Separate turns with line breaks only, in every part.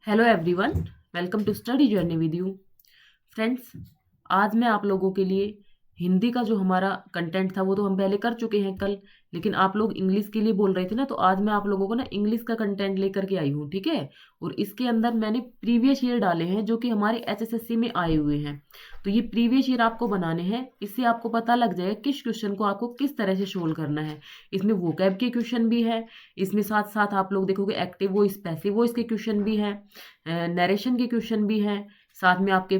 Hello everyone, welcome to study journey with you. Friends, आज मैं आप लोगों के लिए हिंदी का जो हमारा कंटेंट था वो तो हम पहले कर चुके हैं कल, लेकिन आप लोग इंग्लिश के लिए बोल रहे थे ना, तो आज मैं आप लोगों को ना इंग्लिश का कंटेंट लेकर के आई हूँ, ठीक है। और इसके अंदर मैंने प्रीवियस ईयर डाले हैं जो कि हमारे एचएसएससी में आए हुए हैं। तो ये प्रीवियस ईयर आपको बनाने हैं, इससे आपको पता लग जाएगा किस क्वेश्चन को आपको किस तरह से सोल्व करना है। इसमें वोकैब के क्वेश्चन भी है, इसमें साथ साथ आप लोग देखोगे एक्टिव वॉइस पैसिव वॉइस के क्वेश्चन भी हैं, नरेशन के क्वेश्चन भी हैं, साथ में आपके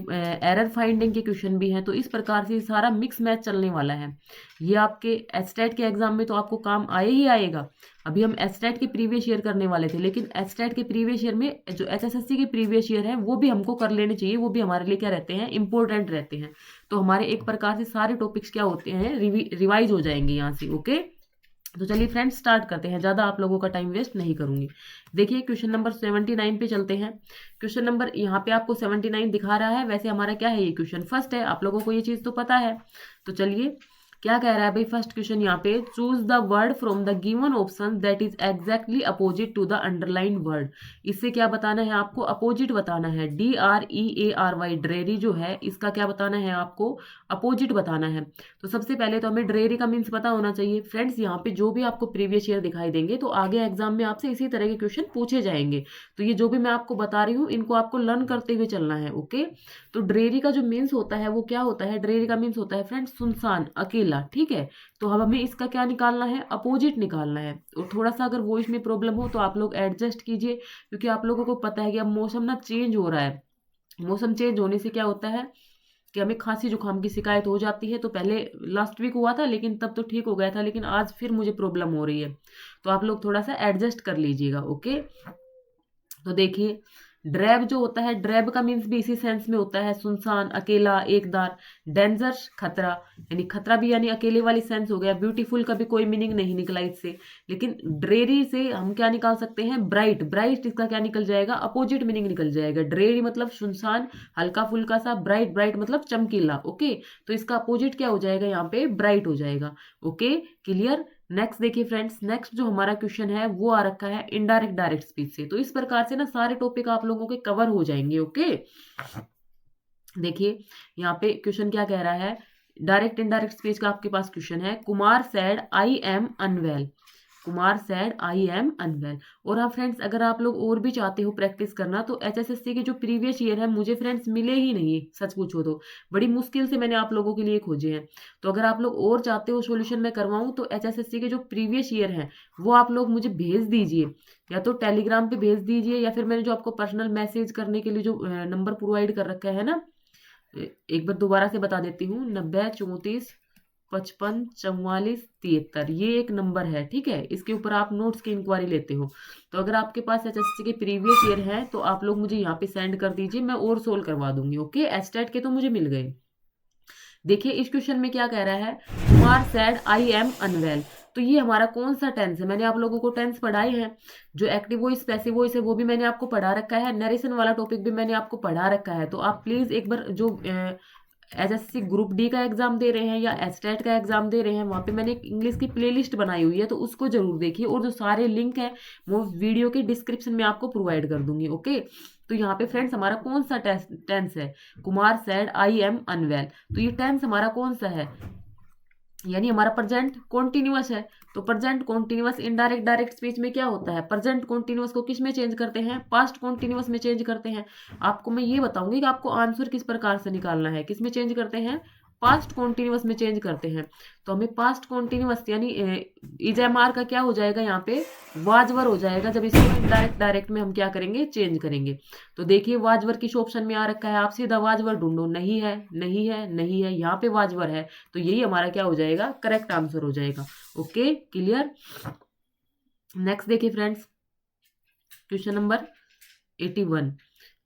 एरर फाइंडिंग के क्वेश्चन भी हैं। तो इस प्रकार से सारा मिक्स मैच चलने वाला है। ये आपके एचटेट के एग्जाम में तो आपको काम आए ही आएगा। अभी हम एचटेट के प्रीवियस ईयर करने वाले थे, लेकिन एचटेट के प्रीवियस ईयर में जो एचएसएससी के प्रीवियस ईयर है वो भी हमको कर लेने चाहिए, वो भी हमारे लिए क्या रहते हैं, इंपॉर्टेंट रहते हैं। तो हमारे एक प्रकार से सारे टॉपिक्स क्या होते हैं, रिवाइज हो जाएंगे यहाँ से। ओके, तो चलिए फ्रेंड्स स्टार्ट करते हैं, ज़्यादा आप लोगों का टाइम वेस्ट नहीं करूंगी। देखिए क्वेश्चन नंबर 79 पे चलते हैं। क्वेश्चन नंबर यहाँ पे आपको 79 दिखा रहा है, वैसे हमारा क्या है, ये क्वेश्चन फर्स्ट है, आप लोगों को ये चीज़ तो पता है। तो चलिए क्या कह रहा है भाई, फर्स्ट क्वेश्चन यहाँ पे, choose the word from the given option that is exactly opposite to the underline word. इससे क्या बताना है आपको, अपोजिट बताना है। DREARY ड्रेरी जो है, इसका क्या बताना है आपको, अपोजिट बताना है। तो सबसे पहले तो हमें ड्रेरी का मीन्स पता होना चाहिए। फ्रेंड्स, यहाँ पे जो भी आपको प्रीवियस ईयर दिखाई देंगे तो आगे एग्जाम में आपसे इसी तरह के क्वेश्चन पूछे जाएंगे। तो ये जो भी मैं आपको बता रही हूँ इनको आपको लर्न करते हुए चलना है। ओके, तो ड्रेरी का जो मीन्स होता है वो क्या होता है, ड्रेरी का मीन्स होता है फ्रेंड्स सुनसान, अकेला, ठीक है। तो अब हमें इसका क्या निकालना है, अपोजिट निकालना है। और थोड़ा सा अगर वॉइस में प्रॉब्लम हो तो आप लोग एडजस्ट कीजिए, क्योंकि आप लोगों को पता है कि अब मौसम ना चेंज हो रहा है। मौसम चेंज होने से क्या होता है कि हमें खांसी जुकाम की शिकायत हो जाती है। तो पहले लास्ट वीक हुआ था, लेकिन तब तो ठीक हो गया था, लेकिन आज फिर मुझे प्रॉब्लम हो रही है। तो आप लोग थोड़ा सा एडजस्ट कर लीजिएगा। ओके, तो देखिए ड्रैब जो होता है, ड्रैब का मीन्स भी इसी सेंस में होता है, सुनसान, अकेला, एकदार। डेंजर, खतरा, यानी खतरा भी यानी अकेले वाली सेंस हो गया। ब्यूटीफुल का भी कोई मीनिंग नहीं निकला इससे। लेकिन ड्रेरी से हम क्या निकाल सकते हैं, ब्राइट। ब्राइट इसका क्या निकल जाएगा, अपोजिट मीनिंग निकल जाएगा। ड्रेरी मतलब सुनसान, हल्का फुल्का सा, ब्राइट ब्राइट मतलब चमकीला। ओके, तो इसका अपोजिट क्या हो जाएगा, यहाँ पे ब्राइट हो जाएगा। Okay, clear. नेक्स्ट देखिए फ्रेंड्स, नेक्स्ट जो हमारा क्वेश्चन है वो आ रखा है इनडायरेक्ट डायरेक्ट स्पीच से। तो इस प्रकार से ना सारे टॉपिक आप लोगों के कवर हो जाएंगे। ओके, देखिए यहाँ पे क्वेश्चन क्या कह रहा है, डायरेक्ट इनडायरेक्ट स्पीच का आपके पास क्वेश्चन है। Kumar said I am unwell. Kumar said I am unwell. और हाँ फ्रेंड्स, अगर आप लोग और भी चाहते हो प्रैक्टिस करना तो एचएसएससी के जो प्रीवियस ईयर है मुझे फ्रेंड्स मिले ही नहीं, सच पूछो तो बड़ी मुश्किल से मैंने आप लोगों के लिए खोजे हैं। तो अगर आप लोग और चाहते हो सॉल्यूशन मैं करवाऊँ तो एचएसएससी के जो प्रीवियस ईयर हैं वो आप लोग मुझे भेज दीजिए, या तो टेलीग्राम पे भेज दीजिए, या फिर मैंने जो आपको पर्सनल मैसेज करने के लिए जो नंबर प्रोवाइड कर रखा है ना, एक बार दोबारा से बता देती हूँ, 90 34 55 44 73, ये एक नंबर है, ठीक है। इसके ऊपर आप नोट्स की इंक्वायरी लेते हो। तो अगर आपके पास एचएससी के प्रीवियस ईयर है तो आप लोग मुझे यहाँ पे सेंड कर दीजिए, मैं और सोल्व करवा दूंगी। ओके, एस्टेट के तो मुझे मिल गए। देखिए इस क्वेश्चन में क्या कह रहा है, Kumar said I am unwell. तो ये हमारा कौन सा टेंस है, मैंने आप लोगों को टेंस पढ़ाए हैं। जो एक्टिव वॉइस पैसिव वॉइस है वो भी मैंने आपको पढ़ा रखा है, नरेशन वाला टॉपिक भी मैंने आपको पढ़ा रखा है। तो आप प्लीज एक बार जो एसएससी ग्रुप डी का एग्जाम दे रहे हैं या एस्टेट का एग्जाम दे रहे हैं, वहाँ पे मैंने एक इंग्लिश की प्लेलिस्ट बनाई हुई है, तो उसको जरूर देखिए। और जो सारे लिंक है वो वीडियो के डिस्क्रिप्शन में आपको प्रोवाइड कर दूंगी। ओके, तो यहाँ पे फ्रेंड्स हमारा कौन सा टेंस है, Kumar said I am unwell. तो ये टेंस हमारा कौन सा है, यानी हमारा प्रेजेंट कॉन्टिन्यूअस है। तो present continuous indirect direct speech में क्या होता है, प्रेजेंट कॉन्टिन्यूअस को किस में चेंज करते हैं, पास्ट कॉन्टिन्यूअस में चेंज करते हैं। आपको मैं ये बताऊंगी कि आपको आंसर किस प्रकार से निकालना है, किस में चेंज करते हैं, पास्ट कॉन्टिन्यूअस में चेंज करते हैं। तो हमें पास्ट कॉन्टिन्यूअस यानी इजएमआर का क्या हो जाएगा, यहाँ पे वाजवर हो जाएगा, जब इसको इनडायरेक्ट डायरेक्ट में हम क्या करेंगे, चेंज करेंगे। तो देखिए वाजवर किस ऑप्शन में आ रखा है, आप सीधा वाजवर ढूंढो, नहीं है नहीं है नहीं है, यहाँ पे वाजवर है। तो यही हमारा क्या हो जाएगा, करेक्ट आंसर हो जाएगा। Okay, clear. नेक्स्ट देखिए फ्रेंड्स, क्वेश्चन नंबर 81।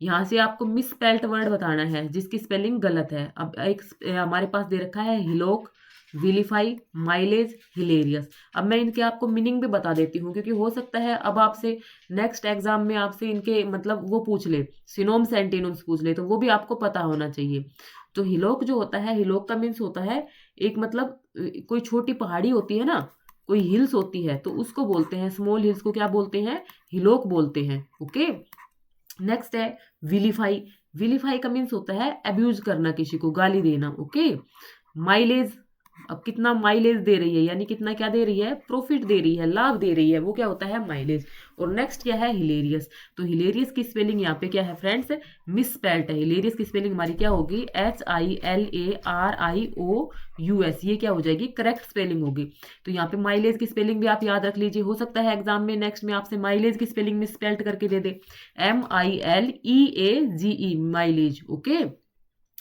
यहाँ से आपको मिस स्पेल्ट वर्ड बताना है जिसकी स्पेलिंग गलत है। अब एक हमारे पास दे रखा है हिलोक, विलीफाई, माइलेज, हिलेरियस। अब मैं इनके आपको मीनिंग भी बता देती हूँ, क्योंकि हो सकता है अब आपसे नेक्स्ट एग्जाम में आपसे इनके मतलब वो पूछ ले, सिनोम्स एंटीनोम्स पूछ ले, तो वो भी आपको पता होना चाहिए। तो हिलोक जो होता है, हिलोक का मीन्स होता है एक मतलब कोई छोटी पहाड़ी होती है ना, कोई हिल्स होती है, तो उसको बोलते हैं, स्मॉल हिल्स को क्या बोलते हैं, हिलोक बोलते हैं। ओके, नेक्स्ट है विलीफाई। विलीफाई का मीन्स होता है अब्यूज करना, किसी को गाली देना। ओके। माइलेज, अब कितना माइलेज दे रही है, यानी कितना क्या दे रही है, प्रॉफिट दे रही है, लाभ दे रही है, वो क्या होता है, माइलेज। और नेक्स्ट क्या है, हिलेरियस। तो हिलेरियस की स्पेलिंग यहाँ पे क्या है फ्रेंड्स, मिस स्पेल्ट है। हिलेरियस की स्पेलिंग हमारी क्या होगी, HILARIOUS, ये क्या हो जाएगी, करेक्ट स्पेलिंग होगी। तो यहाँ पे माइलेज की स्पेलिंग भी आप याद रख लीजिए, हो सकता है एग्जाम में नेक्स्ट में आपसे माइलेज की स्पेलिंग मिस स्पेल्ट करके दे दे, MILEAGE, माइलेज। ओके।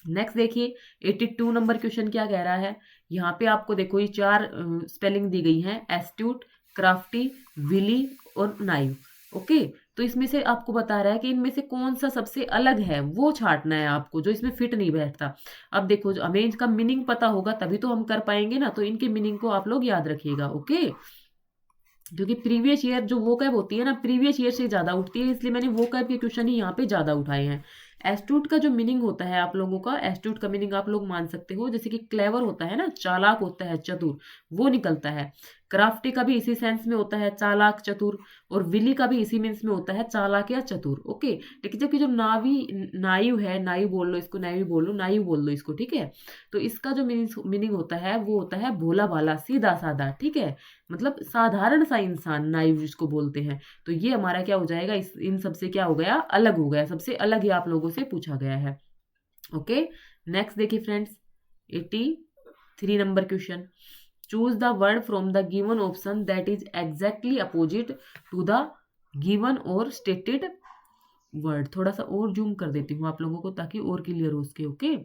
नेक्स्ट देखिए 82 नंबर क्वेश्चन क्या कह रहा है। यहाँ पे आपको देखो ये चार स्पेलिंग दी गई हैं, एस्ट्यूट, क्राफ्टी, विली और नाइव। ओके। तो इसमें से आपको बता रहा है कि इनमें से कौन सा सबसे अलग है, वो छांटना है आपको, जो इसमें फिट नहीं बैठता। अब देखो, जो हमें इनका मीनिंग पता होगा तभी तो हम कर पाएंगे ना, तो इनके मीनिंग को आप लोग याद रखिएगा। ओके। क्योंकि प्रीवियस ईयर जो वोकैब होती है ना, प्रीवियस ईयर से ज्यादा उठती है, इसलिए मैंने वोकैब के क्वेश्चन ही यहाँ पे ज्यादा उठाए हैं। एस्ट्यूट का जो मीनिंग होता है आप लोगों का, एस्ट्यूट का मीनिंग आप लोग मान सकते हो जैसे कि क्लेवर होता है ना, चालाक होता है, चतुर, वो निकलता है। क्राफ्टी का भी इसी सेंस में होता है, चालाक चतुर। और विली का भी इसी मीन्स में होता है, चालाक या चतुर। ओके। लेकिन जबकि जो नाइव है, नाइव बोल लो इसको, नाइव बोल लो, नाइव बोल लो इसको, ठीक है। तो इसका जो मीनिंग होता है वो होता है भोला भाला, सीधा साधा, ठीक है। मतलब साधारण सा इंसान, नाइव जिसको बोलते हैं। तो ये हमारा क्या हो जाएगा, इन सबसे क्या हो गया, अलग हो गया, सबसे अलग ही आप लोगों से पूछा गया है। ओके। नेक्स्ट देखिए friends, 83 number question. Choose the word from the given option that is exactly opposite to the given और स्टेटेड वर्ड। थोड़ा सा और जूम कर देती हूँ आप लोगों को ताकि और क्लियर हो सके। ओके।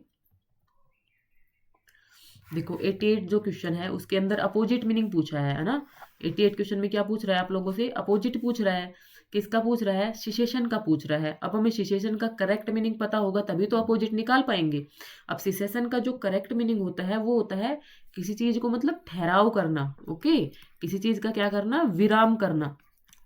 देखो 88 जो क्वेश्चन है उसके अंदर अपोजिट मीनिंग पूछा है ना। 88 क्वेश्चन में क्या पूछ रहा है आप लोगों से, अपोजिट पूछ रहा है। किसका पूछ रहा है, सिसेशन का पूछ रहा है। अब हमें सिसेशन का करेक्ट मीनिंग पता होगा तभी तो अपोजिट निकाल पाएंगे। अब सिसेशन का जो करेक्ट मीनिंग होता है वो होता है किसी चीज को मतलब ठहराव करना। ओके। किसी चीज का क्या करना, विराम करना।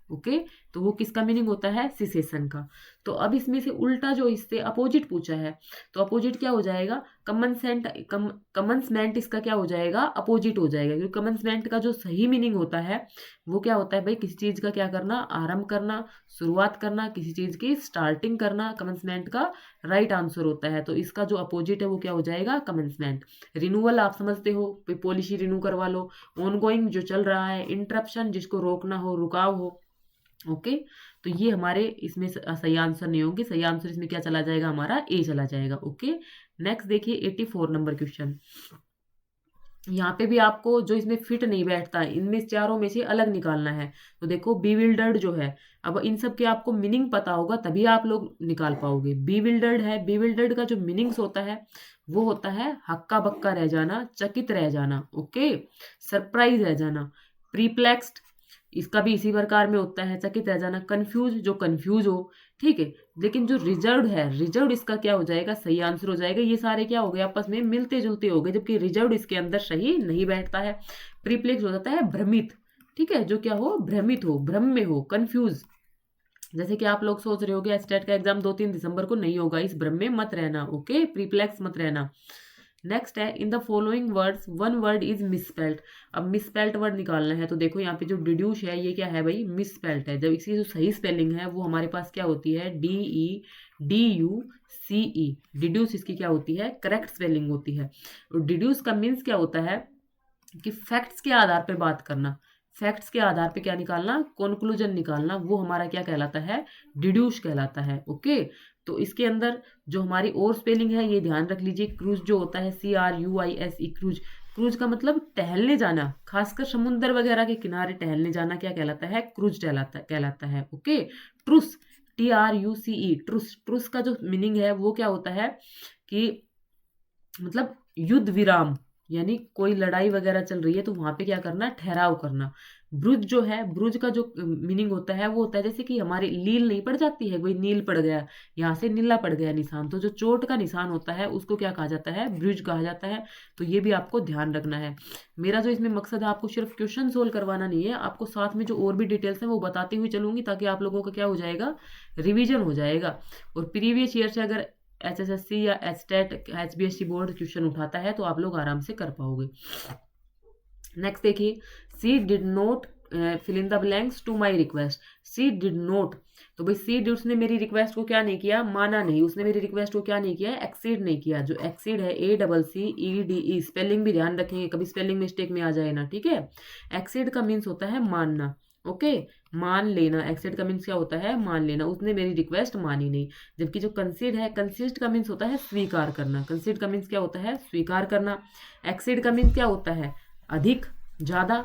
ओके। तो वो किसका मीनिंग होता है, सिसेशन का। तो अब इसमें से उल्टा जो इससे अपोजिट पूछा है, तो अपोजिट क्या हो जाएगा, कमन्समेंट इसका क्या हो जाएगा, अपोजिट हो जाएगा। क्योंकि कमन्समेंट का जो सही मीनिंग होता है वो क्या होता है भाई, किसी चीज का क्या करना, आरंभ करना, शुरुआत करना, किसी चीज की स्टार्टिंग करना, कमन्समेंट का राइट आंसर होता है। तो इसका जो अपोजिट है वो क्या हो जाएगा, कमन्समेंट। रिन्यूअल आप समझते हो, पॉलिसी रिन्यू करवा लो। ऑनगोइंग जो चल रहा है, इंटरप्शन जिसको रोकना हो, रुकाव हो। ओके। तो ये हमारे इसमें सही आंसर नहीं होंगे, सही आंसर इसमें क्या चला जाएगा, हमारा ए चला जाएगा। ओके। नेक्स्ट देखिए 84 नंबर क्वेश्चन। यहाँ पे भी आपको जो इसमें फिट नहीं बैठता, इनमें चारों में से अलग निकालना है। तो देखो बीविल्डर्ड जो है, अब इन सब के आपको मीनिंग पता होगा तभी आप लोग निकाल पाओगे। बीविल्डर्ड है, बीविल्डर्ड का जो मीनिंग्स होता है वो होता है हक्का बक्का रह जाना, चकित रह जाना। ओके। सरप्राइज रह जाना। प्रीप्लेक्स्ड, इसका भी इसी प्रकार में होता है, चकित रह जाना। कंफ्यूज, जो कंफ्यूज हो, ठीक है। लेकिन जो रिजर्व्ड है, रिजर्व्ड इसका क्या हो जाएगा, सही आंसर हो जाएगा। ये सारे क्या हो गए, आपस में मिलते जुलते हो गए, जबकि रिजर्व्ड इसके अंदर सही नहीं बैठता है। प्रीप्लेक्स हो जाता है भ्रमित, ठीक है, जो क्या हो, भ्रमित हो, भ्रम में हो, कंफ्यूज। जैसे कि आप लोग सोच रहे होगे स्टेट का एग्जाम 2-3 दिसंबर को नहीं होगा, इस भ्रम में मत रहना। ओके। प्रीप्लेक्स मत रहना। नेक्स्ट है, in the following words one word is misspelt. अब मिसस्पेल्ट वर्ड निकालना है। तो देखो यहाँ पे जो डिड्यूस है ये क्या है भाई, मिसस्पेल्ट है। जब इसकी जो सही स्पेलिंग है वो हमारे पास क्या होती है, DEDUCE। डिड्यूस इसकी क्या होती है, करेक्ट स्पेलिंग होती है। और डिड्यूस का मीन्स क्या होता है कि फैक्ट्स के आधार पे बात करना। फैक्ट्स के आधार पे क्या निकालना, कंक्लूजन निकालना, वो हमारा क्या कहलाता है, डिड्यूस कहलाता है। ओके। तो इसके अंदर जो हमारी और स्पेलिंग है ये ध्यान रख लीजिए। क्रूज जो होता है, CRUISE, क्रूज। क्रूज का मतलब टहलने जाना, खासकर समुद्र वगैरह के किनारे टहलने जाना क्या कहलाता है, क्रूज कहलाता है। Okay. Truss, TRUCE, Truss. Truss का जो मीनिंग है वो क्या होता है कि मतलब युद्ध विराम, यानी कोई लड़ाई वगैरह चल रही है तो वहां पे क्या करना, ठहराव करना। ब्रुज जो है, ब्रुज का जो मीनिंग होता है वो होता है जैसे कि हमारी लील नहीं पड़ जाती है, कोई नील पड़ गया, यहाँ से नीला पड़ गया निशान, तो जो चोट का निशान होता है उसको क्या कहा जाता है, ब्रुज कहा जाता है। तो ये भी आपको ध्यान रखना है। मेरा जो इसमें मकसद है आपको सिर्फ क्वेश्चन सोल्व करवाना नहीं है, आपको साथ में जो और भी डिटेल्स है वो बताती हुई चलूंगी ताकि आप लोगों का क्या हो जाएगा, रिविजन हो जाएगा। और प्रीवियस ईयर से अगर HSSC या HTET HBSC बोर्ड क्वेश्चन उठाता है तो आप लोग आराम से कर पाओगे। नेक्स्ट देखिए, she did not fill in the blanks to my request. She did not, तो भाई सी डी उसने मेरी रिक्वेस्ट को क्या नहीं किया, माना नहीं, उसने मेरी रिक्वेस्ट को क्या नहीं किया, एक्सीड नहीं किया। जो एक्सीड है ACCEDE, स्पेलिंग भी ध्यान रखेंगे, कभी स्पेलिंग मिस्टेक में आ जाए ना, ठीक है। एक्सीड का मीन्स होता है मानना, ओके, मान लेना। एक्सीड का मीन्स क्या होता है, मान लेना। उसने मेरी रिक्वेस्ट मानी नहीं। जबकि जो कंसीड है, कंसीड का मीन्स होता है स्वीकार करना। कंसीड का मीन्स क्या होता है, स्वीकार करना। एक्सीड का मीन्स क्या होता है, अधिक, ज्यादा,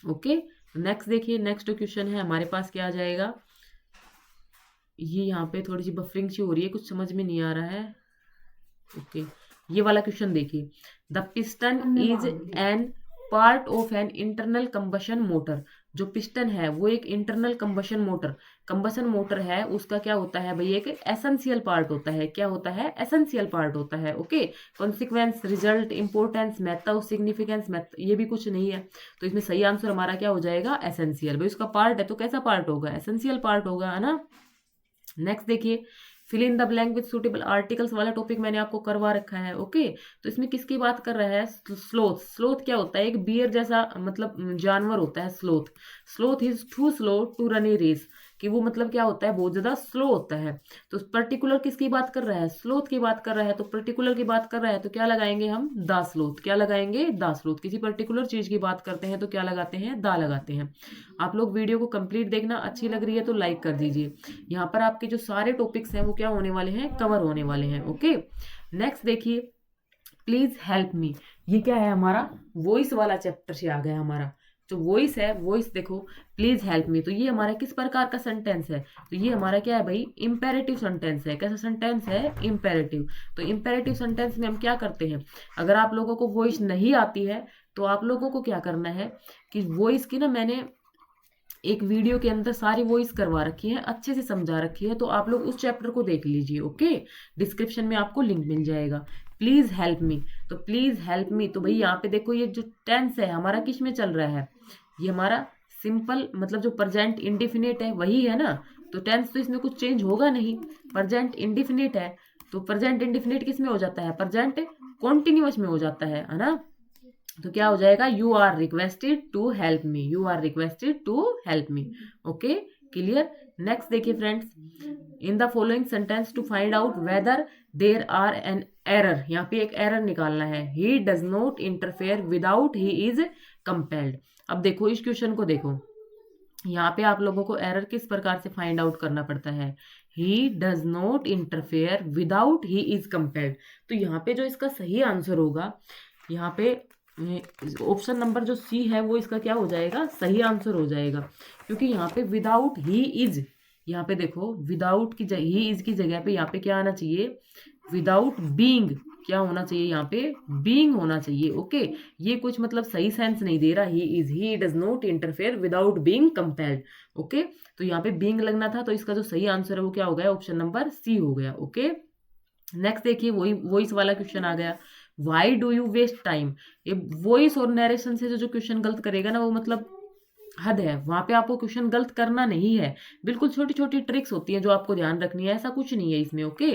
ओके। नेक्स्ट देखिए, नेक्स्ट क्वेश्चन है हमारे पास, क्या आ जाएगा। ये यहाँ पे थोड़ी सी बफरिंग सी हो रही है, कुछ समझ में नहीं आ रहा है, ओके। ये वाला क्वेश्चन देखिए, the piston is an part of an internal combustion motor. जो पिस्टन है वो एक इंटरनल कंबशन मोटर है, उसका क्या होता है भाई, एक एसेंशियल पार्ट होता है। क्या होता है, एसेंशियल पार्ट होता है, okay. Consequence, result, importance, method, significance, ये भी कुछ नहीं है, तो इसमें सही आंसर हमारा क्या हो जाएगा, एसेंशियल। भाई उसका पार्ट है तो कैसा पार्ट होगा, एसेंशियल पार्ट होगा, है ना। नेक्स्ट देखिए, fill in the blank with suitable articles वाला टॉपिक मैंने आपको करवा रखा है, ओके। तो इसमें किसकी बात कर रहा है, स्लोथ। स्लोथ क्या होता है, एक बियर जैसा मतलब जानवर होता है sloth. Sloth is too slow to run a race, कि वो मतलब क्या होता है, बहुत ज्यादा स्लो होता है। तो पर्टिकुलर किसकी बात कर रहा है, स्लोथ की बात कर रहा है। तो पर्टिकुलर की बात कर रहा है तो क्या लगाएंगे हम, द स्लोथ। क्या लगाएंगे, द स्लोथ। किसी पर्टिकुलर चीज की बात करते हैं तो क्या लगाते हैं, दा लगाते हैं। आप लोग वीडियो को कंप्लीट देखना, अच्छी लग रही है तो लाइक कर दीजिए। यहाँ पर आपके जो सारे टॉपिक्स हैं वो क्या होने वाले हैं, कवर होने वाले हैं, ओके। नेक्स्ट देखिए, प्लीज हेल्प मी। ये क्या है हमारा, वॉइस वाला चैप्टर से आ गया हमारा। जो वॉइस है, वॉइस देखो, प्लीज हेल्प मी, तो ये हमारा किस प्रकार का सेंटेंस है, तो ये हमारा क्या है भाई, इंपेरेटिव सेंटेंस है। कैसा सेंटेंस है, इंपेरेटिव। तो इंपेरेटिव सेंटेंस में हम क्या करते हैं, अगर आप लोगों को वॉइस नहीं आती है तो आप लोगों को क्या करना है कि वॉइस की ना, मैंने एक वीडियो के अंदर सारी वॉइस करवा रखी है, अच्छे से समझा रखी है, तो आप लोग उस चैप्टर को देख लीजिए, ओके। डिस्क्रिप्शन में आपको लिंक मिल जाएगा। प्लीज हेल्प मी, तो प्लीज हेल्प मी, तो भाई यहाँ पे देखो, ये जो टेंस है हमारा किस में चल रहा है, ये हमारा सिंपल मतलब जो प्रेजेंट इंडिफिनिट है वही है ना। तो टेंस तो इसमें कुछ चेंज होगा नहीं, प्रेजेंट इंडिफिनिट है। तो प्रेजेंट इंडिफिनिट किस में हो जाता है, प्रेजेंट कॉन्टिन्यूअस में हो जाता है ना। तो क्या हो जाएगा, you are requested to help me, you are requested to help me, okay, clear. Next देखिए friends, in the following sentence to find out whether there are an error. यहाँ पे एक एरर निकालना है। He does not interfere without he is compelled. अब देखो इस question को देखो, यहाँ पे आप लोगों को एरर किस प्रकार से फाइंड आउट करना पड़ता है, he does not interfere without he is compelled. तो यहाँ पे जो इसका सही आंसर होगा, यहाँ पे ऑप्शन नंबर जो सी है वो इसका क्या हो जाएगा, सही आंसर हो जाएगा। क्योंकि यहाँ पे विदाउट ही इज, यहाँ पे देखो विदाउट की ही इज की जगह पे यहाँ पे क्या आना चाहिए, विदाउट बीइंग। क्या होना चाहिए यहाँ पे, बीइंग होना चाहिए, ओके। ये कुछ मतलब सही सेंस नहीं दे रहा, he is, he does not interfere without being compelled, okay. तो यहाँ पे बीइंग लगना था, तो इसका जो सही आंसर है वो क्या हो गया, ऑप्शन नंबर सी हो गया, ओके। नेक्स्ट देखिए, वही वॉइस वाला क्वेश्चन आ गया, why do you waste time. ये वॉइस और नरेशन से जो क्वेश्चन गलत करेगा ना, वो मतलब हद है, वहां पे आपको क्वेश्चन गलत करना नहीं है। बिल्कुल छोटी छोटी ट्रिक्स होती हैं जो आपको ध्यान रखनी है, ऐसा कुछ नहीं है इसमें, ओके।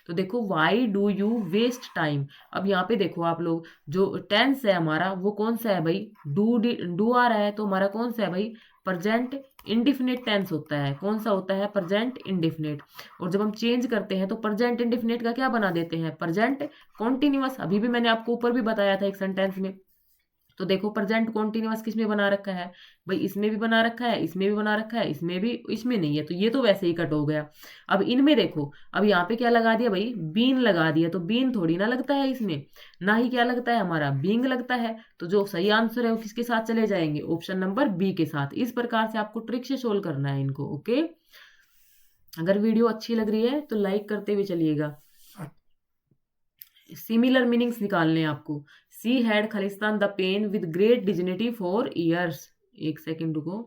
तो देखो, why do you waste time. अब यहाँ पे देखो आप लोग, जो टेंस है हमारा वो कौन सा है भाई, डू आ रहा है, तो हमारा कौन सा है भाई, प्रेजेंट इंडिफिनिट टेंस होता है। कौन सा होता है, प्रेजेंट इंडिफिनिट। और जब हम चेंज करते हैं तो प्रेजेंट इंडिफिनिट का क्या बना देते हैं, प्रेजेंट कॉन्टिन्यूअस। अभी भी मैंने आपको ऊपर भी बताया था एक सेंटेंस में। तो देखो, प्रेजेंट कॉन्टिन्यूअस किस में बना रखा है भाई, इसमें भी बना रखा है, इसमें भी बना रखा है, इसमें भी, इसमें नहीं है, तो ये तो वैसे ही कट हो गया। अब इनमें देखो, अब यहाँ पे क्या लगा दिया भाई, बीन लगा दिया, तो बीन थोड़ी ना लगता है इसमें, ना ही क्या लगता है हमारा, बींग लगता है। तो जो सही आंसर है वो किसके साथ चले जाएंगे, ऑप्शन नंबर बी के साथ। इस प्रकार से आपको ट्रिक से सोल्व करना है इनको, ओके। अगर वीडियो अच्छी लग रही है तो लाइक करते हुए चलिएगा। सिमिलर मीनिंग्स निकालने हैं आपको। सी हैड खालिस्तान the pain with great dignity for years. एक सेकेंड रुको,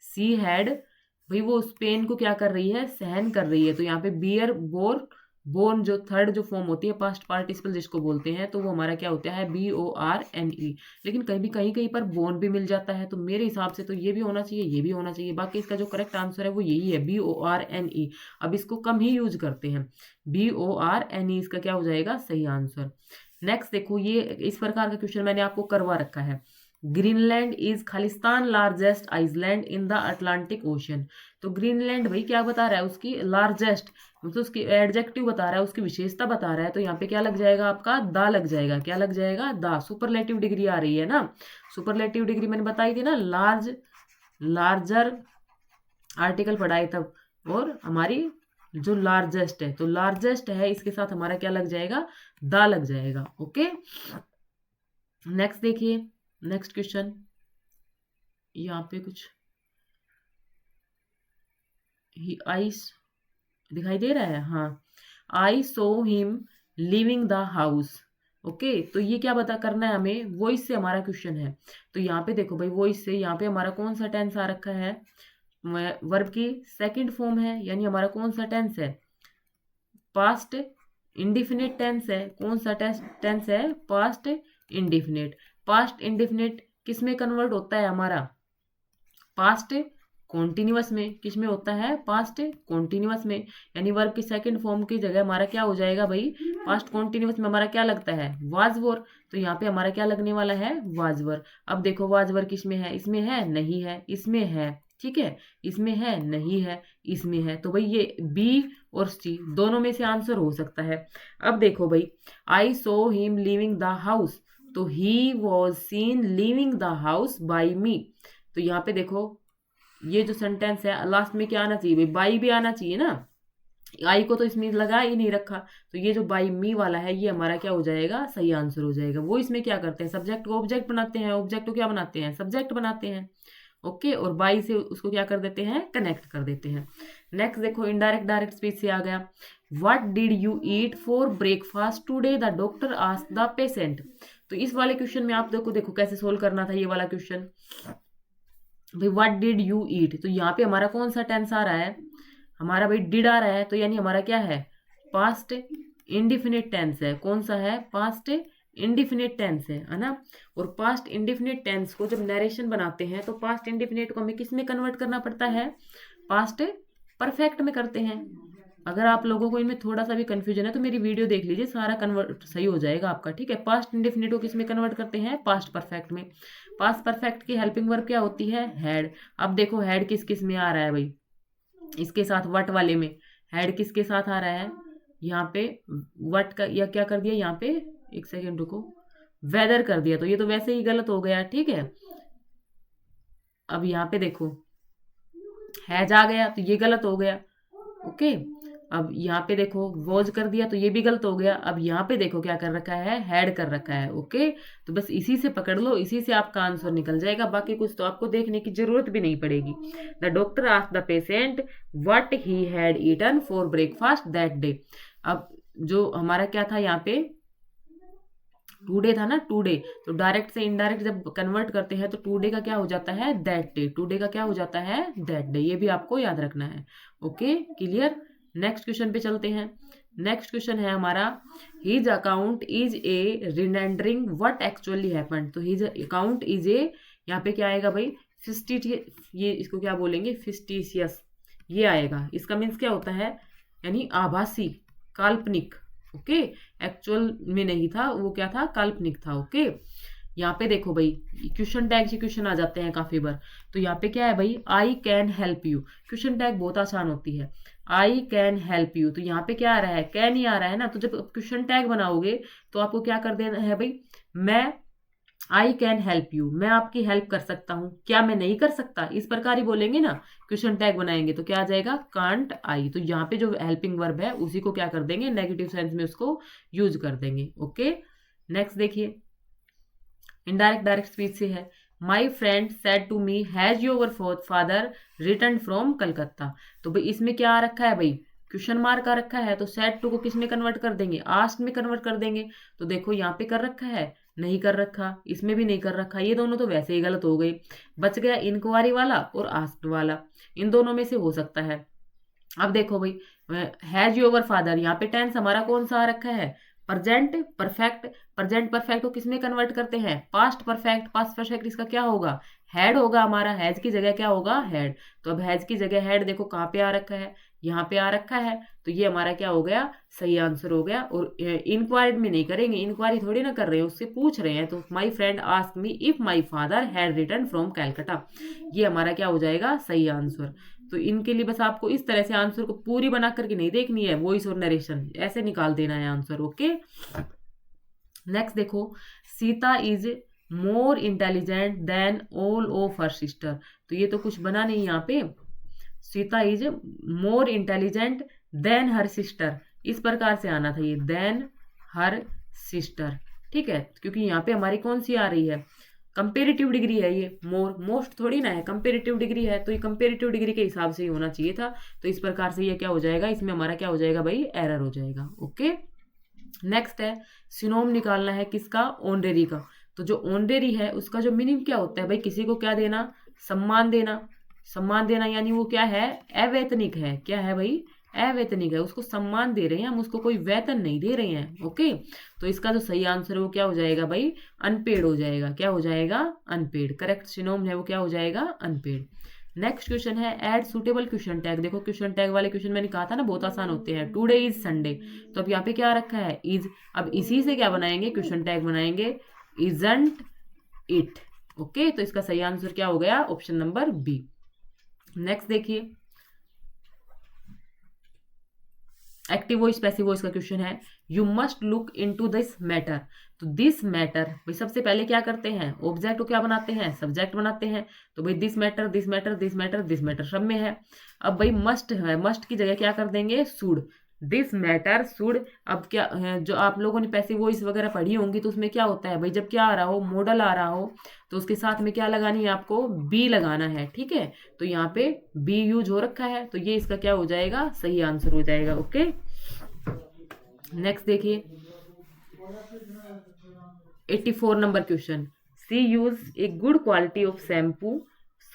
सी हैड, भाई वो उस पेन को क्या कर रही है, सहन कर रही है। तो यहाँ पे बियर बोर, बोर्न जो थर्ड जो फॉर्म होती है पास्ट पार्टिसिपल जिसको बोलते हैं, तो वो हमारा क्या होता है, BORNE। लेकिन कहीं भी कहीं कहीं पर बोर्न भी मिल जाता है, तो मेरे हिसाब से तो ये भी होना चाहिए, ये भी होना चाहिए। बाकी इसका जो करेक्ट आंसर है वो यही है, BORNE। अब इसको कम ही यूज करते हैं, BORNE इसका क्या हो जाएगा, सही आंसर। नेक्स्ट देखो, ये इस प्रकार का क्वेश्चन मैंने आपको करवा रखा है। ग्रीनलैंड इज खालिस्तान largest island in the Atlantic Ocean. तो ग्रीनलैंड भाई क्या बता रहा है, उसकी लार्जेस्ट, मतलब उसकी एडजेक्टिव बता रहा है, उसकी विशेषता बता रहा है। तो यहाँ पे क्या लग जाएगा आपका, दा लग जाएगा। क्या लग जाएगा, दा। सुपरलेटिव डिग्री आ रही है ना, सुपरलेटिव डिग्री मैंने बताई थी ना, लार्जर आर्टिकल पढ़ाए तब, और हमारी जो लार्जेस्ट है, तो लार्जेस्ट है इसके साथ हमारा क्या लग जाएगा, दा लग जाएगा। ओके, नेक्स्ट देखिए, नेक्स्ट क्वेश्चन। यहाँ पे कुछ आइस दिखाई दे रहा है, हाँ। I saw him living the house. Okay, तो ये क्या बता करना है हमें, वॉइस से हमारा क्वेश्चन है। तो यहाँ पे देखो भाई, वॉइस से यहाँ पे हमारा कौन सा टेंस आ रखा है, वर्ब की सेकंड फॉर्म है, यानी हमारा कौन सा टेंस है, पास्ट इंडिफिनिट टेंस है। कौन सा टेंस है, पास्ट इंडिफिनिट। पास्ट इंडिफिनिट किस में कन्वर्ट होता है हमारा, पास्ट कॉन्टिन्यूअस में। किस में होता है, पास्ट कॉन्टिन्यूअस में। यानी वर्ब की सेकंड फॉर्म की जगह हमारा क्या हो जाएगा भाई, पास्ट कॉन्टिन्यूअस में हमारा क्या लगता है, वाज वर। तो यहाँ पे हमारा क्या लगने वाला है, वाज वर। अब देखो वाज वर किस में है, इसमें है, नहीं है, इसमें है, ठीक है, इसमें है, नहीं है, इसमें है। तो भाई ये बी और सी दोनों में से आंसर हो सकता है। अब देखो भाई, I saw him living the house, तो he was seen living the house by me. तो यहाँ पे देखो, ये जो सेंटेंस है लास्ट में क्या आना चाहिए भाई, बाई भी आना चाहिए ना। आई को तो इसमें लगा ही नहीं रखा, तो ये जो बाई मी वाला है ये हमारा क्या हो जाएगा, सही आंसर हो जाएगा। वो इसमें क्या करते हैं, सब्जेक्ट को ऑब्जेक्ट बनाते हैं, ऑब्जेक्ट को क्या बनाते हैं, सब्जेक्ट बनाते हैं। ओके, और बाई से उसको क्या कर देते हैं, कनेक्ट कर देते हैं। नेक्स्ट देखो, इनडायरेक्ट डायरेक्ट स्पीच से आ गया। What did you eat for breakfast today, the doctor asked the patient. तो इस वाले क्वेश्चन में आप देखो कैसे सोल्व करना था ये वाला क्वेश्चन। भाई व्हाट डिड यू ईट, तो यहाँ पे हमारा कौन सा टेंस आ रहा है, हमारा भाई डिड आ रहा है। तो यानी हमारा क्या है, पास्ट इंडिफिनिट टेंस है। कौन सा है, पास्ट इंडिफिनिट टेंस है ना। और पास्ट इंडिफिनिट टेंस को जब नरेशन बनाते हैं तो पास्ट इंडिफिनिट को हमें किस में कन्वर्ट करना पड़ता है, पास्ट परफेक्ट में करते हैं। अगर आप लोगों को इनमें थोड़ा सा भी कंफ्यूजन है तो मेरी वीडियो देख लीजिए, सारा कन्वर्ट सही हो जाएगा आपका, ठीक है। पास्ट इंडेफिनिट को किस में कन्वर्ट करते हैं, पास्ट परफेक्ट में। पास्ट परफेक्ट की हेल्पिंग वर्ब क्या होती है, हैड। अब देखो हैड किस किस में आ रहा है भाई, इसके साथ वट वाले में हैड किसके साथ आ रहा है, यहाँ पे वट का, या क्या कर दिया यहाँ पे, एक सेकेंड रुको, वेदर कर दिया। तो ये तो वैसे ही गलत हो गया, ठीक है। अब यहाँ पे देखो हैज आ गया, तो ये गलत हो गया। ओके, अब यहाँ पे देखो वॉज कर दिया, तो ये भी गलत हो गया। अब यहाँ पे देखो क्या कर रखा है, हैड कर रखा है। ओके, तो बस इसी से पकड़ लो, इसी से आपका आंसर निकल जाएगा, बाकी कुछ तो आपको देखने की जरूरत भी नहीं पड़ेगी। The doctor asked the patient what he had eaten for breakfast that day. अब जो हमारा क्या था यहाँ पे, टूडे था ना, टूडे। तो डायरेक्ट से इनडायरेक्ट जब कन्वर्ट करते हैं तो टूडे का क्या हो जाता है, दैट डे। टूडे का क्या हो जाता है, दैट डे। ये भी आपको याद रखना है। Okay, clear. नेक्स्ट क्वेश्चन पे चलते हैं। नेक्स्ट क्वेश्चन है हमारा, his account is a remaindering what actually happened. तो हिज अकाउंट इज ए, यहाँ पे क्या आएगा भाई, ये इसको क्या बोलेंगे, फिस्टिशियस, ये आएगा। इसका मीन्स क्या होता है, यानी आभासी, काल्पनिक। ओके, एक्चुअल में नहीं था वो, क्या था, काल्पनिक था। ओके, यहाँ पे देखो भाई, क्वेश्चन टैग से क्वेश्चन आ जाते हैं काफी बार। तो यहाँ पे क्या है भाई, I can help you. Question tag बहुत आसान होती है, आई कैन हेल्प यू। तो यहाँ पे क्या आ रहा है, कैन ही आ रहा है ना। तो जब क्वेश्चन टैग बनाओगे तो आपको क्या कर देना है भाई, मैं आई कैन हेल्प यू, मैं आपकी हेल्प कर सकता हूँ, क्या मैं नहीं कर सकता, इस प्रकार ही बोलेंगे ना। क्वेश्चन टैग बनाएंगे तो क्या आ जाएगा, कांट आई। तो यहाँ पे जो हेल्पिंग वर्ब है उसी को क्या कर देंगे, नेगेटिव सेंस में उसको यूज कर देंगे। ओके, नेक्स्ट देखिए, इनडायरेक्ट डायरेक्ट स्पीच से है। My friend said to me has your father return from Calcutta. तो भाई इसमें क्या आ रखा है भाई, क्वेश्चन मार्क आ रखा है। तो सेड टू को किस में कन्वर्ट कर देंगे, आस्क्ड में कन्वर्ट कर देंगे। तो देखो यहाँ पे कर रखा है, नहीं कर रखा, इसमें भी नहीं कर रखा, ये दोनों तो वैसे ही गलत हो गई। बच गया इंक्वायरी वाला और आस्क्ड वाला, इन दोनों में से हो सकता है। अब देखो भाई, हैज योर फादर, यहाँ पे टेंस हमारा कौन सा आ रखा है, प्रेजेंट परफेक्ट। प्रेजेंट परफेक्ट को किसमें कन्वर्ट करते हैं, पास्ट परफेक्ट। पास्ट परफेक्ट इसका क्या होगा, हैड होगा हमारा, हैज की जगह क्या होगा, हैड। तो अब हैज की जगह हैड देखो कहाँ पे आ रखा है, यहाँ पे आ रखा है, तो ये हमारा क्या हो गया, सही आंसर हो गया। और इंक्वायर्ड में नहीं करेंगे, इंक्वायरी थोड़ी ना कर रहे हैं, उससे पूछ रहे हैं। तो my friend ask me if my father had return from Calcutta, ये हमारा क्या हो जाएगा, सही आंसर। तो इनके लिए बस आपको इस तरह से आंसर को पूरी बना करके नहीं देखनी है, वॉइस और नरेशन ऐसे निकाल देना है आंसर। ओके, नेक्स्ट देखो, Sita is more intelligent then all of her sister, तो ये तो कुछ बना नहीं यहाँ पे। Sita is more intelligent then her sister, इस प्रकार से आना था ये, देन हर सिस्टर, ठीक है, क्योंकि यहाँ पे हमारी कौन सी आ रही है, कंपेरेटिव डिग्री है ये, मोर मोस्ट थोड़ी ना है, कंपेरेटिव डिग्री है, तो ये कंपेरेटिव डिग्री के हिसाब से ही होना चाहिए था। तो इस प्रकार से ये क्या हो जाएगा, इसमें हमारा क्या हो जाएगा भाई, एरर हो जाएगा। ओके, नेक्स्ट है सिनोम निकालना है किसका, ऑनरेरी का। तो जो ऑनरेरी है उसका जो मीनिंग क्या होता है भाई, किसी को क्या देना, सम्मान देना। सम्मान देना यानी वो क्या है, अवैतनिक है, क्या है भाई, अवैतनिक है, उसको सम्मान दे रहे हैं हम, उसको कोई वेतन नहीं दे रहे हैं। ओके, तो इसका जो सही आंसर है वो क्या हो जाएगा भाई, अनपेड हो जाएगा। क्या हो जाएगा, अनपेड। करेक्ट सिनोम है वो क्या हो जाएगा, अनपेड। नेक्स्ट क्वेश्चन है ऐड सुटेबल क्वेश्चन टैग। देखो क्वेश्चन टैग वाले क्वेश्चन मैंने कहा था ना बहुत आसान होते हैं। टुडे इज संडे, तो अब यहाँ पे क्या रखा है, इज। अब इसी से क्या बनाएंगे, क्वेश्चन टैग बनाएंगे, इजंट इट। ओके, तो इसका सही आंसर क्या हो गया, ऑप्शन नंबर बी। नेक्स्ट देखिए, एक्टिव वॉइस पैसिव वॉइस का क्वेश्चन है, you must look into this matter. तो दिस मैटर भाई सबसे पहले क्या करते हैं, ऑब्जेक्ट को क्या बनाते हैं, सब्जेक्ट बनाते हैं। तो भाई this matter this matter this matter this matter सब में है। अब भाई मस्ट है, मस्ट की जगह क्या कर देंगे, शुड। This matter should. अब क्या है, जो आप लोगों ने पैसिव वॉइस वगैरह पढ़ी होंगी तो उसमें क्या होता है भाई, जब क्या आ रहा हो, मॉडल आ रहा हो, तो उसके साथ में क्या लगानी है आपको, बी लगाना है, ठीक है। तो यहाँ पे बी यूज हो रखा है, तो ये इसका क्या हो जाएगा, सही आंसर हो जाएगा। ओके, नेक्स्ट देखिए 84 number question, she use a good quality of shampoo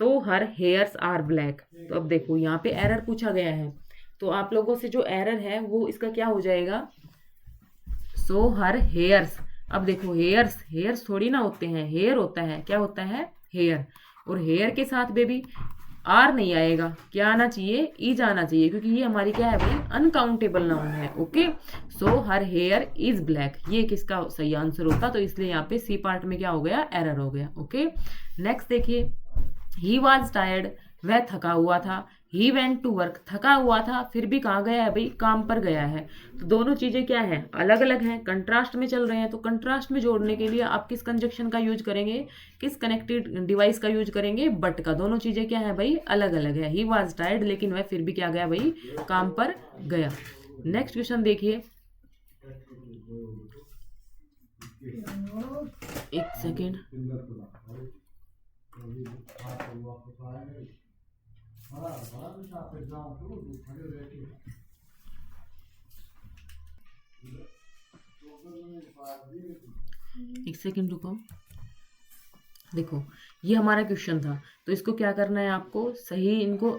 so her hairs are black. तो अब देखो यहाँ पे एरर पूछा गया है, तो आप लोगों से जो एरर है वो इसका क्या हो जाएगा, सो हर हेयर्स। अब देखो हेयर्स, हेयर्स थोड़ी ना होते हैं, हेयर होता है, क्या होता है, हेयर। और हेयर के साथ बेबी आर नहीं आएगा, क्या आना चाहिए, इज आना चाहिए, क्योंकि ये हमारी क्या है भाई, अनकाउंटेबल नाउन है। Okay, so her here is black, ये किसका सही आंसर होता, तो इसलिए यहाँ पे सी पार्ट में क्या हो गया, एरर हो गया। ओके, नेक्स्ट देखिए, ही वॉज टायर्ड, वह थका हुआ था। ही वेंट टू वर्क, थका हुआ था, फिर भी कहाँ गया है भाई, काम पर गया है। तो दोनों चीजें क्या है, अलग अलग हैं, कंट्रास्ट में चल रहे हैं। तो कंट्रास्ट में जोड़ने के लिए आप किस कंजक्शन का यूज करेंगे, किस कनेक्टेड डिवाइस का यूज करेंगे, बट का। दोनों चीजें क्या है भाई, अलग अलग है। ही वॉज टायर्ड, लेकिन वह फिर भी क्या गया भाई, काम पर गया। नेक्स्ट क्वेश्चन देखिए, एक सेकेंड, एक सेकेंड रुको। देखो ये हमारा क्वेश्चन था, तो इसको क्या करना है आपको, सही इनको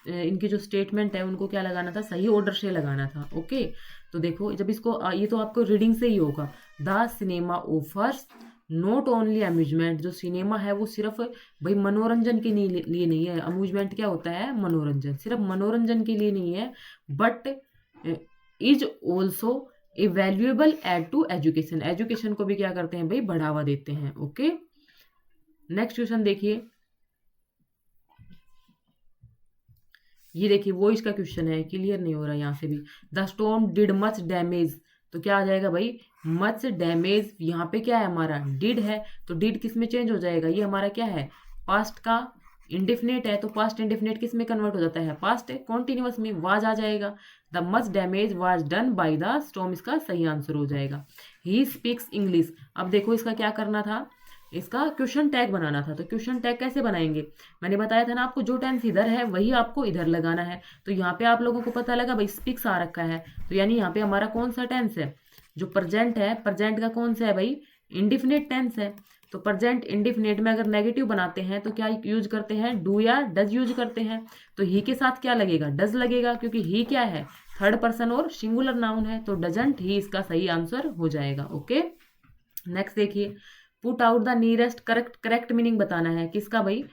इनकी जो स्टेटमेंट है उनको क्या लगाना था, सही ऑर्डर से लगाना था। ओके, तो देखो जब इसको ये तो आपको रीडिंग से ही होगा। The cinema offers not only amusement, जो सिनेमा है वो सिर्फ भाई मनोरंजन के लिए नहीं है। अम्यूजमेंट क्या होता है, मनोरंजन, सिर्फ मनोरंजन के लिए नहीं है, but is also a valuable add to education, education को भी क्या करते हैं भाई, बढ़ावा देते हैं। ओके, नेक्स्ट क्वेश्चन देखिए, ये देखिए वॉइस का क्वेश्चन है, क्लियर नहीं हो रहा यहाँ से भी। The storm did much damage, तो क्या आ जाएगा भाई, मच डैमेज। यहाँ पे क्या है हमारा, डिड है, तो डिड किस में चेंज हो जाएगा, ये हमारा क्या है, पास्ट का इंडिफिनिट है, तो पास्ट इंडिफिनिट किस में कन्वर्ट हो जाता है, पास्ट कॉन्टिन्यूअस में, वाज आ जाएगा। The much damage was done by the storm, इसका सही आंसर हो जाएगा। He speaks English. अब देखो इसका क्या करना था, इसका क्वेश्चन टैग बनाना था। तो क्वेश्चन टैग कैसे बनाएंगे, मैंने बताया था ना आपको, जो टेंस इधर है वही आपको इधर लगाना है। तो यहाँ पे आप लोगों को पता लगा भाई स्पीक्स आ रखा है, तो यानी यहाँ पे हमारा कौन सा टेंस है, जो प्रेजेंट है, प्रेजेंट का कौन सा है भाई, इंडिफिनिट टेंस है। तो प्रेजेंट इंडिफिनिट में अगर नेगेटिव बनाते हैं तो क्या यूज करते हैं, डू या डज यूज करते हैं। तो ही के साथ क्या लगेगा, डज लगेगा, क्योंकि ही क्या है, थर्ड पर्सन और सिंगुलर नाउन है, तो डजंट ही इसका सही आंसर हो जाएगा। ओके, नेक्स्ट देखिए, put out the nearest correct, correct meaning बताना है किसका भाई,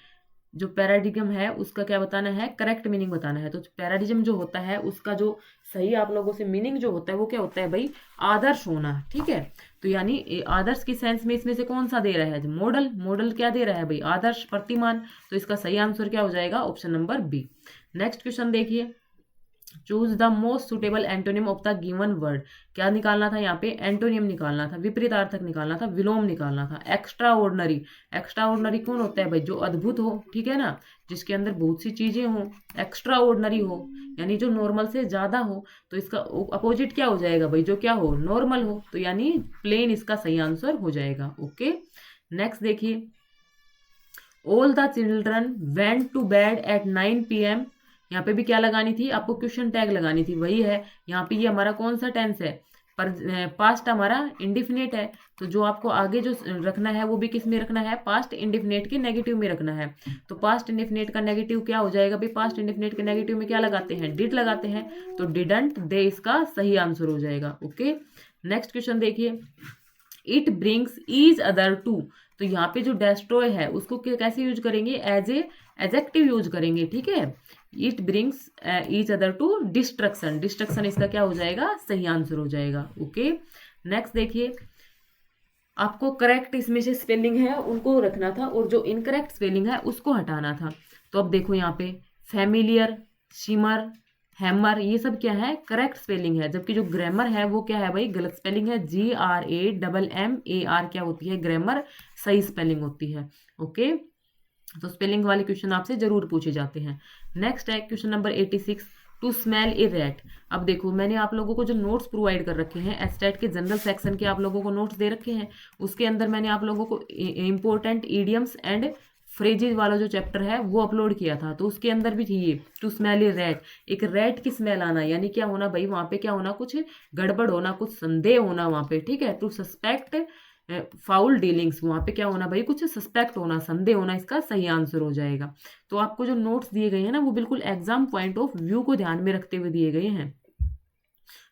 जो पैराडिगम है उसका क्या बताना है, करेक्ट मीनिंग बताना है। तो पैराडिगम जो होता है उसका जो सही आप लोगों से मीनिंग जो होता है वो क्या होता है भाई, आदर्श होना, ठीक है। तो यानी आदर्श की सेंस में इसमें से कौन सा दे रहा है, मॉडल, मॉडल क्या दे रहा है भाई, आदर्श, प्रतिमान। तो इसका सही आंसर क्या हो जाएगा, option number B. Next question देखिए, choose the most suitable antonym of the given word. क्या निकालना था यहाँ पे, एंटोनियम निकालना था, विपरीतार्थक निकालना था, विलोम निकालना था। एक्स्ट्रा ऑर्डनरी, एक्स्ट्रा ऑर्डनरी कौन होता है भाई, जो अद्भुत हो, ठीक है ना, जिसके अंदर बहुत सी चीजें हो, एक्स्ट्रा ऑर्डनरी हो, यानी जो नॉर्मल से ज्यादा हो। तो इसका अपोजिट क्या हो जाएगा भाई, जो क्या हो, नॉर्मल हो। तो यानी प्लेन इसका सही आंसर हो जाएगा। ओके, नेक्स्ट देखिए, all the children went to bed at 9 PM। यहाँ पे भी क्या लगानी थी आपको, क्वेश्चन टैग लगानी थी, वही है। यहाँ पे ये हमारा कौन सा टेंस है, पर पास्ट हमारा इंडिफिनिट है। तो जो आपको आगे जो रखना है वो भी किस में रखना है, पास्ट इंडिफिनिट के नेगेटिव में रखना है। तो पास्ट इंडिफिनिट का नेगेटिव क्या हो जाएगा भाई, पास्ट इंडिफिनिट के नेगेटिव में क्या लगाते हैं, डिड लगाते हैं। तो डिडंट दे इसका सही आंसर हो जाएगा। ओके, नेक्स्ट क्वेश्चन देखिए, it brings each other to. तो यहाँ पे जो डेस्ट्रॉय है उसको कैसे यूज करेंगे, एज ए एडजेक्टिव यूज करेंगे, ठीक है। It brings each other to destruction, destruction इसका क्या हो जाएगा, सही आंसर हो जाएगा। ओके, नेक्स्ट देखिए, आपको करेक्ट इसमें से स्पेलिंग है उनको रखना था और जो इनकरेक्ट स्पेलिंग है उसको हटाना था। तो अब देखो यहाँ पे फैमिलियर, शिमर, हैमर, ये सब क्या है, करेक्ट स्पेलिंग है। जबकि जो ग्रामर है वो क्या है भाई, गलत स्पेलिंग है। GRAMMAR क्या होती है, ग्रामर सही स्पेलिंग होती है। ओके, तो स्पेलिंग वाले क्वेश्चन आपसे जरूर पूछे जाते हैं। नेक्स्ट है question number 86, to smell a rat. अब देखो मैंने आप लोगों को जो नोट्स प्रोवाइड कर रखे हैं, एस्टेट के जनरल सेक्शन के आप लोगों को नोट्स दे रखे हैं, उसके अंदर मैंने आप लोगों को इंपॉर्टेंट ईडियम्स एंड फ्रेजेज वाला जो चैप्टर है वो अपलोड किया था। तो उसके अंदर भी थी ये, टू स्मेल ए रैट, एक रैट की स्मेल आना, यानी क्या होना भाई, वहां पे क्या होना, कुछ गड़बड़ होना, कुछ संदेह होना वहां पे, ठीक है। टू सस्पेक्ट फाउल डीलिंग्स, वहां पे क्या होना भाई, कुछ सस्पेक्ट होना, संदेह होना, इसका सही आंसर हो जाएगा। तो आपको जो नोट्स दिए गए हैं ना वो बिल्कुल एग्जाम पॉइंट ऑफ व्यू को ध्यान में रखते हुए दिए गए हैं।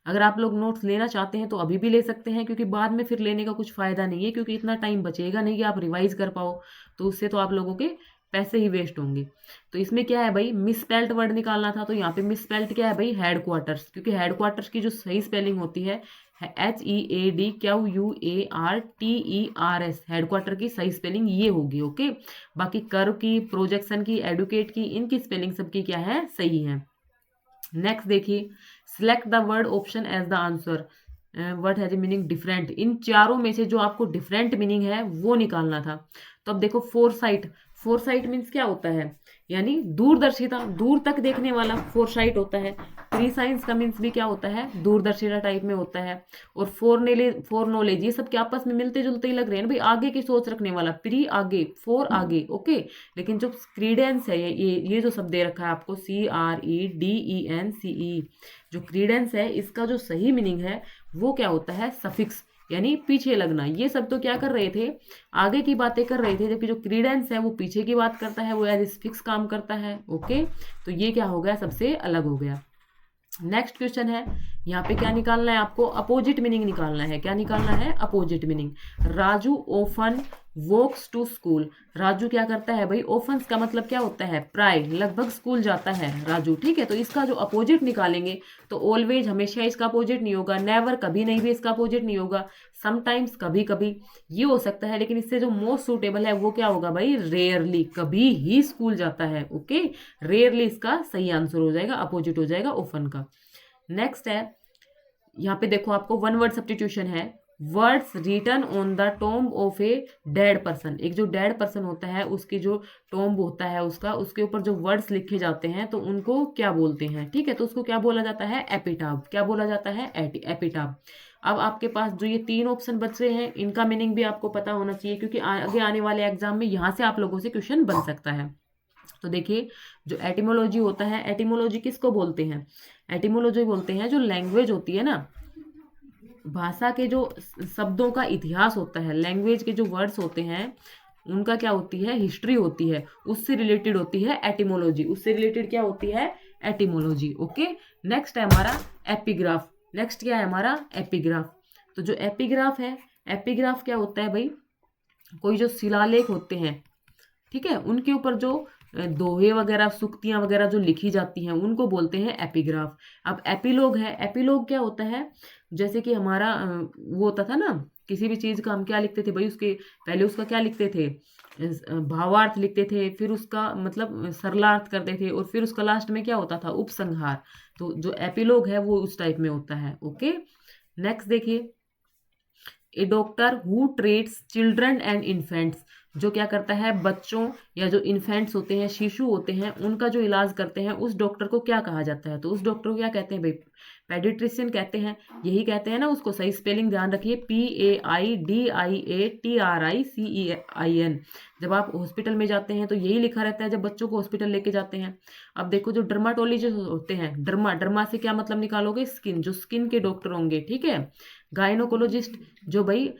अगर आप लोग नोट्स लेना चाहते हैं तो अभी भी ले सकते हैं, क्योंकि बाद में फिर लेने का कुछ फायदा नहीं है, क्योंकि इतना टाइम बचेगा नहीं कि आप रिवाइज कर पाओ। तो उससे तो आप लोगों के पैसे ही वेस्ट होंगे। तो इसमें क्या है भाई, मिसस्पेल्ड वर्ड निकालना था। तो यहाँ पे मिसस्पेल्ड क्या है भाई, हेडक्वार्टर्स, क्योंकि हेडक्वार्टर्स की जो सही स्पेलिंग होती है HEADQUARTERS, हेडक्वार्टर की सही स्पेलिंग ये होगी। ओके, बाकी कर्व की, प्रोजेक्शन की, एडुकेट की, इनकी स्पेलिंग सबकी क्या है, सही है। नेक्स्ट देखिए, select the word option as the answer, word has a meaning different. इन चारों में से जो आपको डिफरेंट मीनिंग है वो निकालना था। तो अब देखो, फोरसाइट, फोरसाइट मीन्स क्या होता है, यानी दूरदर्शिता, दूर तक देखने वाला फोरसाइट होता है। प्री साइंस का मीन्स भी क्या होता है, दूरदर्शिता टाइप में होता है। और फोर नॉलेज, ये सब के आपस में मिलते जुलते ही लग रहे हैं ना भाई, आगे की सोच रखने वाला, प्री आगे, फोर आगे। ओके, लेकिन जो क्रीडेंस है, ये जो शब्द दे रखा है आपको, CREDENCE, जो क्रीडेंस है इसका जो सही मीनिंग है वो क्या होता है, सफिक्स, यानी पीछे लगना। ये सब तो क्या कर रहे थे, आगे की बातें कर रहे थे, जबकि जो क्रीडेंस है वो पीछे की बात करता है, वो एज फिक्स काम करता है। ओके, तो ये क्या हो गया, सबसे अलग हो गया। नेक्स्ट क्वेश्चन है, यहाँ पे क्या निकालना है आपको, अपोजिट मीनिंग निकालना है। क्या निकालना है, opposite meaning. Raju often walks to school, Raju क्या करता है भाई, ओफन्स का मतलब क्या होता है, प्राय, लगभग स्कूल जाता है राजू, ठीक है। तो इसका जो अपोजिट निकालेंगे तो ऑलवेज हमेशा इसका अपोजिट नहीं होगा, नेवर कभी नहीं भी इसका अपोजिट नहीं होगा, समटाइम्स कभी कभी ये हो सकता है, लेकिन इससे जो मोस्ट सूटेबल है वो क्या होगा भाई, रेयरली, कभी ही स्कूल जाता है। ओके, रेयरली इसका सही आंसर हो जाएगा, अपोजिट हो जाएगा ओफन का। नेक्स्ट है, यहाँ पे देखो आपको वन वर्ड सब्स्टिट्यूशन है, words written on the tomb of a dead person. एक जो डेड पर्सन होता है उसकी जो टॉम्ब होता है उसका, उसके ऊपर जो वर्ड्स लिखे जाते हैं तो उनको क्या बोलते हैं, ठीक है। तो उसको क्या बोला जाता है, एपिटाफ। क्या बोला जाता है, एपिटाफ। अब आपके पास जो ये तीन ऑप्शन बचे हैं इनका मीनिंग भी आपको पता होना चाहिए, क्योंकि आगे आने वाले एग्जाम में यहाँ से आप लोगों से क्वेश्चन बन सकता है। तो देखिए, जो एटिमोलॉजी होता है, एटिमोलॉजी किसको बोलते हैं, एटिमोलॉजी बोलते हैं जो लैंग्वेज होती है ना, भाषा के जो शब्दों का इतिहास होता है, लैंग्वेज के जो वर्ड्स होते हैं उनका क्या होती है, हिस्ट्री होती है, उससे रिलेटेड होती है एटिमोलॉजी। उससे रिलेटेड क्या होती है, एटिमोलॉजी। ओके, नेक्स्ट है हमारा एपिग्राफ। नेक्स्ट क्या है हमारा, एपिग्राफ। तो जो एपिग्राफ है, एपिग्राफ क्या होता है भाई, कोई जो शिलालेख होते हैं, ठीक है, उनके ऊपर जो दोहे वगैरह सूक्तियां वगैरह जो लिखी जाती हैं उनको बोलते हैं एपिग्राफ। अब एपिलोग है, एपिलोग क्या होता है, जैसे कि हमारा वो होता था ना, किसी भी चीज का हम क्या लिखते थे भाई, उसके पहले उसका क्या लिखते थे, भावार्थ लिखते थे, फिर उसका मतलब सरलार्थ करते थे, और फिर उसका लास्ट में क्या होता था, उपसंहार। तो जो एपिलोग है वो उस टाइप में होता है। ओके, नेक्स्ट देखिए, a doctor who treats children and infants, जो क्या करता है, बच्चों या जो इन्फेंट्स होते हैं, शिशु होते हैं, उनका जो इलाज करते हैं, उस डॉक्टर को क्या कहा जाता है, तो उस डॉक्टर को क्या कहते हैं भाई, पेडिट्रिशियन कहते हैं। यही कहते हैं ना उसको, सही स्पेलिंग ध्यान रखिए, PAIDIATRICEIN। जब आप हॉस्पिटल में जाते हैं तो यही लिखा रहता है जब बच्चों को हॉस्पिटल लेके जाते हैं। अब देखो, जो डर्माटोलॉजिस्ट होते हैं, डर्मा से क्या मतलब निकालोगे, स्किन, जो स्किन के डॉक्टर होंगे, ठीक है। गायनोकोलॉजिस्ट, जो भाई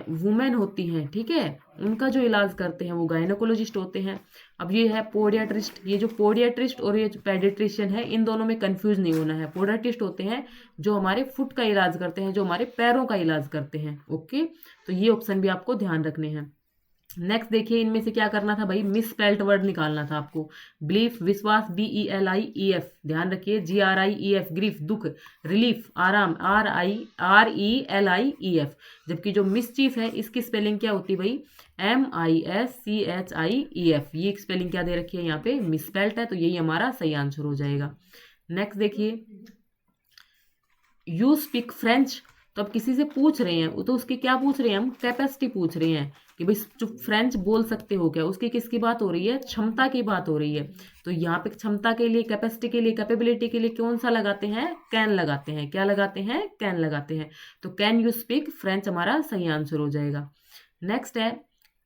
वुमेन होती हैं, ठीक है, उनका जो इलाज करते हैं वो गायनोकोलॉजिस्ट होते हैं। अब ये है पोडियाट्रिस्ट, ये जो पोडियाट्रिस्ट और ये जो पेडिट्रिशियन है, इन दोनों में कंफ्यूज नहीं होना है। पोडियाट्रिस्ट होते हैं जो हमारे फुट का इलाज करते हैं, जो हमारे पैरों का इलाज करते हैं। ओके, तो ये ऑप्शन भी आपको ध्यान रखने हैं। नेक्स्ट देखिए, इनमें से क्या करना था भाई, मिस स्पेल्ट वर्ड निकालना था आपको। बिलीफ, विश्वास, BELIEF, ध्यान रखिए, GRIEF, ग्रीफ, दुख, रिलीफ, आराम, RELIEF। जबकि जो मिसचीफ है, इसकी स्पेलिंग क्या होती है भाई, MISCHIEF। ये स्पेलिंग क्या दे रखी है यहाँ पे, मिस स्पेल्ट है, तो यही हमारा सही आंसर हो जाएगा। नेक्स्ट देखिए, यू स्पीक फ्रेंच, तो अब किसी से पूछ रहे हैं तो उसकी क्या पूछ रहे हैं हम, कैपेसिटी पूछ रहे हैं कि भाई जो फ्रेंच बोल सकते हो क्या, उसकी किसकी बात हो रही है, क्षमता की बात हो रही है। तो यहाँ पे क्षमता के लिए, कैपेसिटी के लिए, कैपेबिलिटी के लिए कौन सा लगाते हैं, कैन लगाते हैं। क्या लगाते हैं, कैन लगाते हैं। तो कैन यू स्पीक फ्रेंच हमारा सही आंसर हो जाएगा। नेक्स्ट है,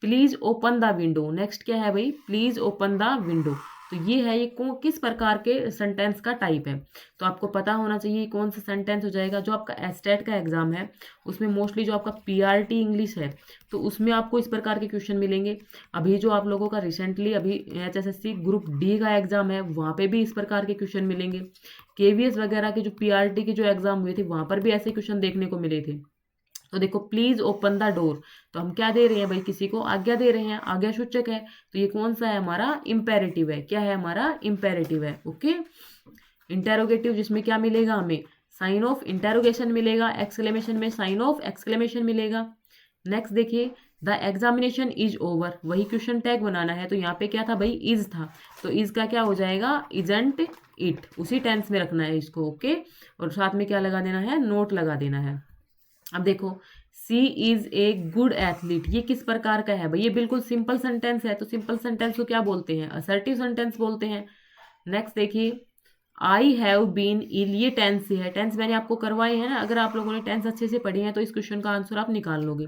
please open the window. Next क्या है भाई, प्लीज ओपन द विंडो। तो ये है, ये किस प्रकार के सेंटेंस का टाइप है, तो आपको पता होना चाहिए कौन सा सेंटेंस हो जाएगा। जो आपका एस्टेट का एग्जाम है उसमें मोस्टली जो आपका PRT इंग्लिश है, तो उसमें आपको इस प्रकार के क्वेश्चन मिलेंगे। अभी जो आप लोगों का रिसेंटली अभी HSSC ग्रुप D का एग्जाम है, वहाँ पे भी इस प्रकार के क्वेश्चन मिलेंगे। KVS वगैरह के जो PRT के जो एग्जाम हुए थे, वहाँ पर भी ऐसे क्वेश्चन देखने को मिले थे। तो देखो, प्लीज ओपन द डोर, तो हम क्या दे रहे हैं भाई, किसी को आज्ञा दे रहे हैं, आज्ञा सूचक है। तो ये कौन सा है हमारा, इंपेरेटिव है। क्या है हमारा, इंपेरेटिव है। ओके, इंटेरोगेटिव, जिसमें क्या मिलेगा हमें, साइन ऑफ इंटेरोगेशन मिलेगा, एक्सक्लेमेशन में साइन ऑफ एक्सक्लेमेशन मिलेगा। नेक्स्ट देखिए, द एग्जामिनेशन इज ओवर, वही क्वेश्चन टैग बनाना है। तो यहाँ पे क्या था भाई, इज था, तो इज का क्या हो जाएगा, इजंट इट, उसी टेंस में रखना है इसको। ओके, और साथ में क्या लगा देना है, नोट लगा देना है। अब देखो, सी इज ए गुड एथलीट, ये किस प्रकार का है भाई, ये बिल्कुल सिंपल सेंटेंस है। तो सिंपल सेंटेंस को क्या बोलते हैं, असर्टिव सेंटेंस बोलते हैं। नेक्स्ट देखिए, आई हैव बीन इल, ये टेंस है। टेंस मैंने आपको करवाए हैं ना, अगर आप लोगों ने टेंस अच्छे से पढ़ी है तो इस क्वेश्चन का आंसर आप निकाल लोगे।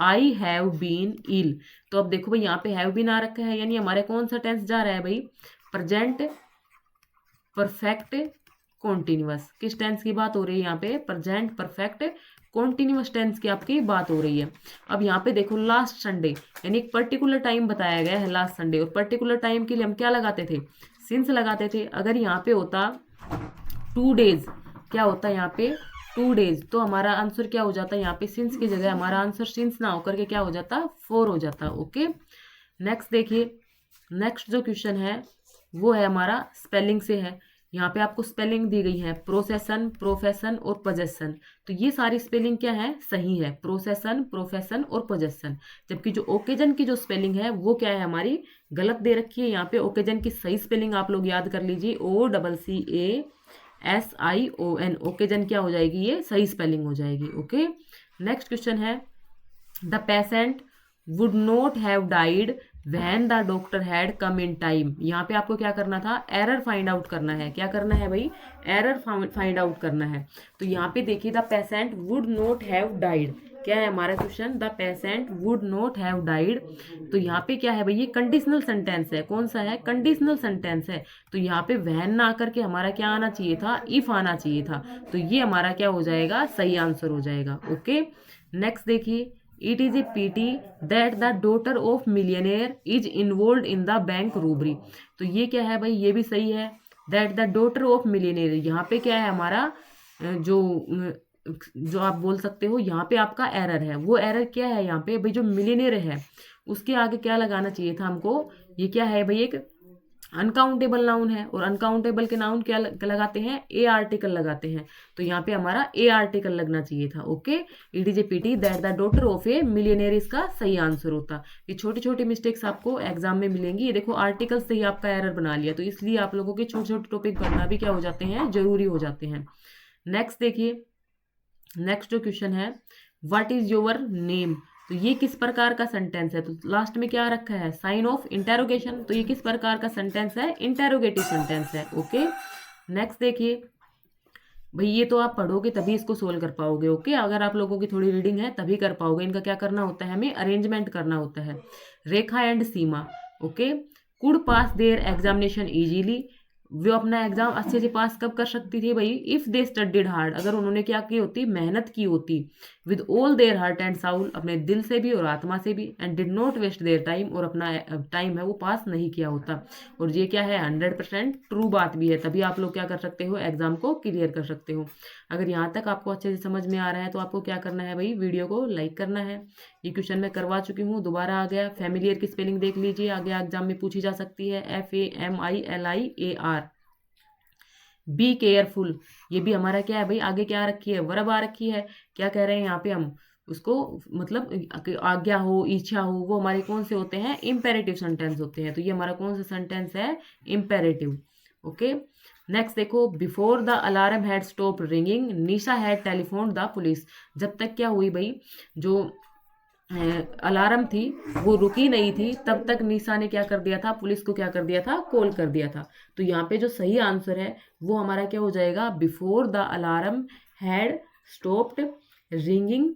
आई हैव बीन इल, तो अब देखो भाई, यहाँ पे हैव बीन आ रखा है, यानी हमारे कौन सा टेंस जा रहा है भाई, प्रेजेंट परफेक्ट कॉन्टिन्यूअस। किस टेंस की बात हो रही है यहाँ पे, प्रेजेंट परफेक्ट कॉन्टिन्यूअस टेंस की आपकी बात हो रही है। अब यहाँ पे देखो, लास्ट संडे, यानी एक पर्टिकुलर टाइम बताया गया है, लास्ट संडे, और पर्टिकुलर टाइम के लिए हम क्या लगाते थे, सिंस लगाते थे। अगर यहाँ पे होता 2 डेज, क्या होता है यहाँ पे 2 डेज, तो हमारा आंसर क्या हो जाता है, यहाँ पे सिंस की जगह हमारा आंसर सिंस ना होकर के क्या हो जाता, 4 हो जाता। ओके, नेक्स्ट देखिए, नेक्स्ट जो क्वेश्चन है वो है हमारा स्पेलिंग से है। यहाँ पे आपको स्पेलिंग दी गई है, प्रोसेसन, प्रोफेशन और पोजेसन। तो ये सारी स्पेलिंग क्या है, सही है, प्रोसेसन, प्रोफेशन और पोजेसन। जबकि जो ओकेजन की जो स्पेलिंग है वो क्या है हमारी, गलत दे रखी है। यहाँ पे ओकेजन की सही स्पेलिंग आप लोग याद कर लीजिए, OCCASION। ओकेजन क्या हो जाएगी, ये सही स्पेलिंग हो जाएगी। ओके, नेक्स्ट क्वेश्चन है, the patient would not have died when the doctor had come in time. यहाँ पे आपको क्या करना था, एरर फाइंड आउट करना है। क्या करना है भाई, एरर फाइंड आउट करना है। तो यहाँ पे देखिए, the patient would not have died, क्या है हमारा question, the patient would not have died. तो यहाँ पे क्या है भाई, ये कंडीशनल सेंटेंस है। कौन सा है, कंडीशनल सेंटेंस है। तो यहाँ पे वहन ना आकर के हमारा क्या आना चाहिए था, इफ आना चाहिए था। तो ये हमारा क्या हो जाएगा, सही आंसर हो जाएगा। ओके, नेक्स्ट देखिए, it is A pity that the daughter of millionaire is involve in the bank robbery. तो ये क्या है भाई, ये भी सही है, that the daughter of millionaire. यहाँ पे क्या है हमारा, जो आप बोल सकते हो, यहाँ पे आपका एरर है। वो एरर क्या है यहाँ पे भाई, जो मिलियनेयर है उसके आगे क्या लगाना चाहिए था हमको, ये क्या है भाई, एक अनकाउंटेबल नाउन है, और अनकाउंटेबल के नाउन क्या लगाते हैं, ए आर्टिकल लगाते हैं। तो यहाँ पे हमारा ए आर्टिकल लगना चाहिए था। Okay, it is a pity that the daughter of a millionaire इसका सही आंसर होता। ये छोटी छोटी मिस्टेक्स आपको एग्जाम में मिलेंगी। ये देखो आर्टिकल से ही आपका एरर बना लिया, तो इसलिए आप लोगों के छोटे छोटे टॉपिक पढ़ना भी क्या हो जाते हैं, जरूरी हो जाते हैं। नेक्स्ट देखिए, नेक्स्ट जो क्वेश्चन है, व्हाट इज योर नेम। तो ये किस प्रकार का सेंटेंस है, तो लास्ट में क्या रखा है, साइन ऑफ इंटेरोगेशन। तो ये किस प्रकार का सेंटेंस है, इंटेरोगेटिव सेंटेंस है। ओके, नेक्स्ट देखिए भाई, ये तो आप पढ़ोगे तभी इसको सोल्व कर पाओगे। ओके, अगर आप लोगों की थोड़ी रीडिंग है तभी कर पाओगे। इनका क्या करना होता है, हमें अरेंजमेंट करना होता है। Rekha and Seema, okay, could pass their examination easily. वो अपना एग्जाम अच्छे से पास कब कर सकती थी भाई, इफ दे स्टडीड हार्ड, अगर उन्होंने क्या की होती, मेहनत की होती। With all their heart and soul, अपने दिल से भी और आत्मा से भी। And did not waste their time, और अपना टाइम है वो पास नहीं किया होता। और ये क्या है, 100% ट्रू बात भी है। तभी आप लोग क्या कर सकते हो, एग्जाम को क्लियर कर सकते हो। अगर यहाँ तक आपको अच्छे से समझ में आ रहा है तो आपको क्या करना है भाई, वीडियो को लाइक करना है। ये क्वेश्चन मैं करवा चुकी हूँ, दोबारा आ गया। फैमिलियर की स्पेलिंग देख लीजिए, आगे एग्जाम में पूछी जा सकती है, FAMILIAR। बी केयरफुल, ये भी हमारा क्या है भाई, आगे क्या रखी है, वर्ब आ रखी है। क्या कह रहे हैं यहाँ पे हम उसको, मतलब आज्ञा हो, इच्छा हो, वो हमारे कौन से होते हैं, इम्पेरेटिव सेंटेंस होते हैं। तो ये हमारा कौन सा सेंटेंस है, इम्पेरेटिव। ओके, नेक्स्ट देखो, before the alarm had stop ringing Nisha had telephone the police. जब तक क्या हुई भाई, जो अलार्म थी वो रुकी नहीं थी, तब तक निशा ने क्या कर दिया था, पुलिस को क्या कर दिया था, कॉल कर दिया था। तो यहाँ पे जो सही आंसर है वो हमारा क्या हो जाएगा, before the alarm had stopped ringing.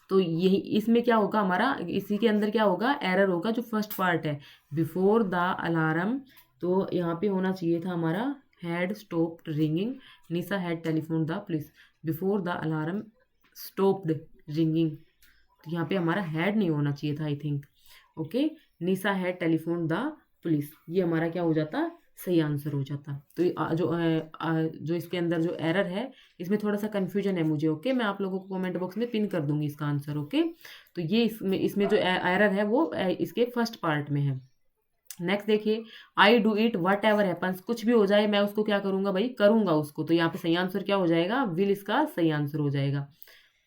तो यही इसमें क्या होगा हमारा, इसी के अंदर क्या होगा, एरर होगा, जो फर्स्ट पार्ट है बिफोर द अलार्म। तो यहाँ पे होना चाहिए था हमारा had stopped ringing, Nisha had telephone the police. Before the alarm stopped ringing, तो यहाँ पे हमारा हैड नहीं होना चाहिए था, I think. Okay, Nisha had telephone the police, ये हमारा क्या हो जाता, सही आंसर हो जाता। तो जो इसके अंदर जो एरर है, इसमें थोड़ा सा कन्फ्यूजन है मुझे। ओके, मैं आप लोगों को कमेंट बॉक्स में पिन कर दूंगी इसका आंसर। ओके, तो ये इसमें जो एरर है वो इसके फर्स्ट पार्ट में है। नेक्स्ट देखिए, I do it what ever happens, कुछ भी हो जाए मैं उसको क्या करूंगा भाई, करूंगा उसको। तो यहाँ पे सही आंसर क्या हो जाएगा, विल इसका सही आंसर हो जाएगा।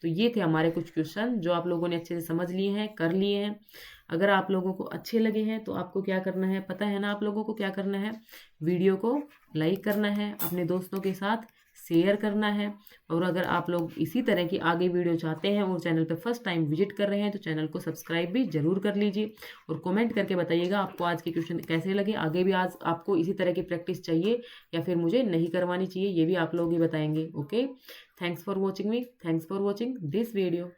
तो ये थे हमारे कुछ क्वेश्चन जो आप लोगों ने अच्छे से समझ लिए हैं, कर लिए हैं। अगर आप लोगों को अच्छे लगे हैं तो आपको क्या करना है, पता है ना आप लोगों को क्या करना है, वीडियो को लाइक करना है, अपने दोस्तों के साथ शेयर करना है। और अगर आप लोग इसी तरह की आगे वीडियो चाहते हैं और चैनल पर फर्स्ट टाइम विजिट कर रहे हैं तो चैनल को सब्सक्राइब भी जरूर कर लीजिए। और कमेंट करके बताइएगा आपको आज के क्वेश्चन कैसे लगे। आगे भी आज आपको इसी तरह की प्रैक्टिस चाहिए या फिर मुझे नहीं करवानी चाहिए, ये भी आप लोग ही बताएंगे। Okay, thanks for watching me, thanks for watching this video.